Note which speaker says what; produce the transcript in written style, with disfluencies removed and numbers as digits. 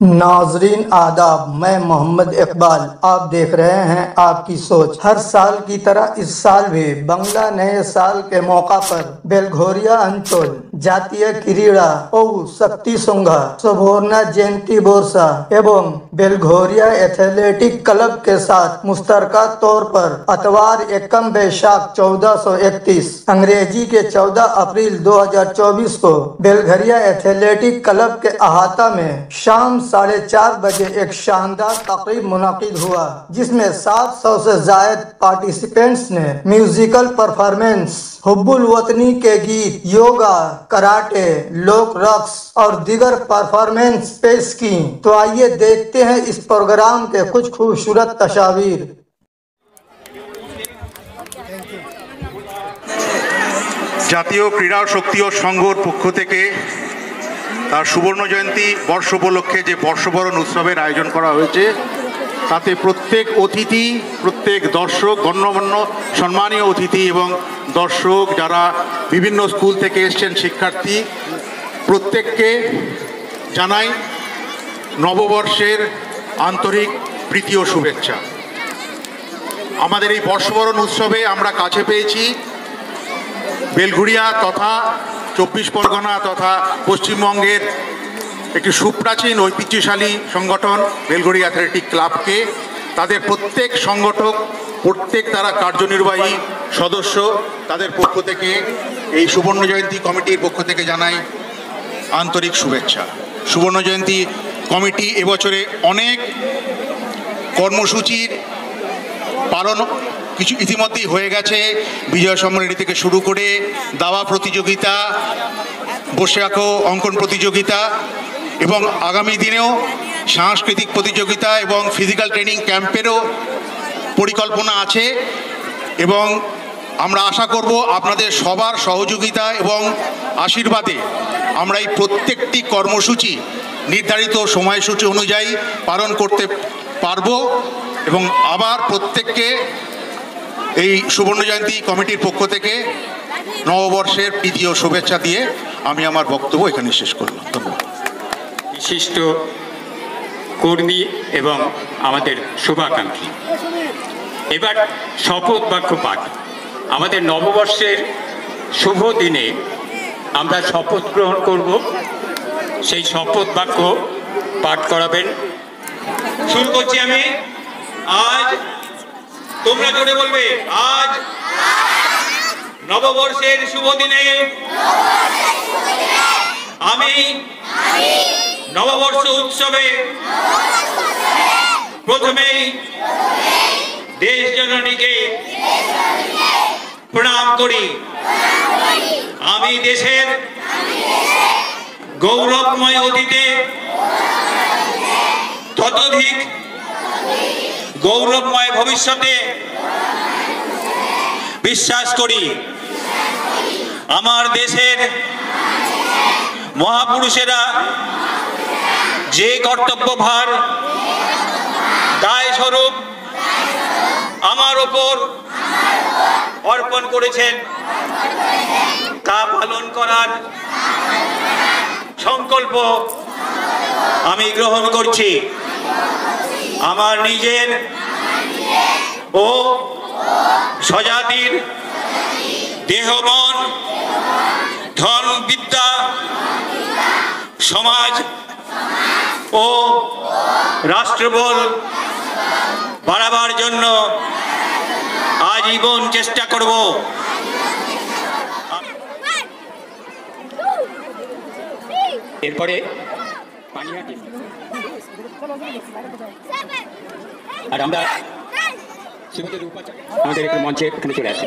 Speaker 1: नाजरीन आदाब, मैं मोहम्मद इकबाल। आप देख रहे हैं आपकी सोच। हर साल की तरह इस साल भी बंगला नए साल के मौका पर बेलघोरिया अंचल जातीय क्रीड़ा और शक्ति संघ सुवर्णा जयंती बोरसा एवं बेलघोरिया एथलेटिक क्लब के साथ मुश्तरका तौर पर अतवार 1 बैसाख 1431 अंग्रेजी के 14 अप्रैल 2024 को बेलघरिया एथलेटिक क्लब के अहाता में शाम 4:30 बजे एक शानदार तकरीब मुनाकिद हुआ, जिसमें 700 से जायद पार्टिसिपेंट्स ने म्यूजिकल परफॉर्मेंस, हुब्बुल वतनी के गीत, योगा, कराटे, लोक रक्स और दीगर परफॉर्मेंस पेश की। तो आइए देखते हैं इस प्रोग्राम के कुछ खूबसूरत तस्वीर।
Speaker 2: জাতীয় ক্রীড়া শক্তি ও সংঘর পক্ষ থেকে তার সুবর্ণ জয়ন্তী বর্ষ উপলক্ষে যে বর্ষবরণ উৎসবের আয়োজন করা হয়েছে, তাতে প্রত্যেক অতিথি, প্রত্যেক দর্শক, গণ্যমান্য সম্মানীয় অতিথি এবং দর্শক যারা বিভিন্ন স্কুল থেকে এসেছেন, শিক্ষার্থী, প্রত্যেককে জানাই নববর্ষের আন্তরিক প্রীতি ও শুভেচ্ছা। আমাদের এই বর্ষবরণ উৎসবে আমরা কাছে পেয়েছি বেলঘরিয়া তথা 24 পরগনা তথা পশ্চিমবঙ্গের একটি সুপ্রাচীন ঐতিহ্যশালী সংগঠন বেলঘরিয়া অ্যাথলেটিক ক্লাবকে। তাদের প্রত্যেক সংগঠক, প্রত্যেক তারা কার্যনির্বাহী সদস্য, তাদের পক্ষ থেকে এই সুবর্ণ জয়ন্তী কমিটির পক্ষ থেকে জানাই আন্তরিক শুভেচ্ছা। সুবর্ণ জয়ন্তী কমিটি এবছরে অনেক কর্মসূচির পালন কিছু ইতিমধ্যেই হয়ে গেছে। বিজয় সম্মেলনী থেকে শুরু করে দাবা প্রতিযোগিতা, বসে আঁকো অঙ্কন প্রতিযোগিতা এবং আগামী দিনেও সাংস্কৃতিক প্রতিযোগিতা এবং ফিজিক্যাল ট্রেনিং ক্যাম্পেরও পরিকল্পনা আছে। এবং আমরা আশা করব আপনাদের সবার সহযোগিতা এবং আশীর্বাদে আমরা এই প্রত্যেকটি কর্মসূচি নির্ধারিত সময়সূচি অনুযায়ী পালন করতে পারব। এবং আবার প্রত্যেককে এই সুবর্ণ জয়ন্তী কমিটির পক্ষ থেকে নববর্ষের প্রীতি ও শুভেচ্ছা দিয়ে আমি আমার বক্তব্য এখানে শেষ করলাম। ধন্যবাদ।
Speaker 3: বিশিষ্ট কর্মী এবং আমাদের শুভাকাঙ্ক্ষী, এবার শপথ বাক্য পাঠ। আমাদের নববর্ষের শুভ দিনে আমরা শপথ গ্রহণ করব, সেই শপথ বাক্য পাঠ করাবেন। শুরু করছি আমি। আজ, তোমরা জোরে বলবে, আজ নববর্ষের শুভ দিনে আমি নববর্ষ উৎসবে প্রথমেই দেশ জননীকে প্রণাম করি। আমি দেশের গৌরবময় অতীতে ততোধিক গৌরবময় ভবিষ্যতে বিশ্বাস করি। আমার দেশের মহাপুরুষেরা যে কর্তব্যভার দায় স্বরূপ আমার ওপর অর্পণ করেছেন, তা পালন করার সংকল্প আমি গ্রহণ করছি। আমার নিজের ও স্বজাতির দেহ, মন, ধন, বিদ্যা, সমাজ ও রাষ্ট্রবল বাড়াবার জন্য আজীবন চেষ্টা করব। এরপরে পানিহাটি আর আমরা শ্রীমতী রূপা আমাদের একটু মঞ্চে এখানে চলে আসি।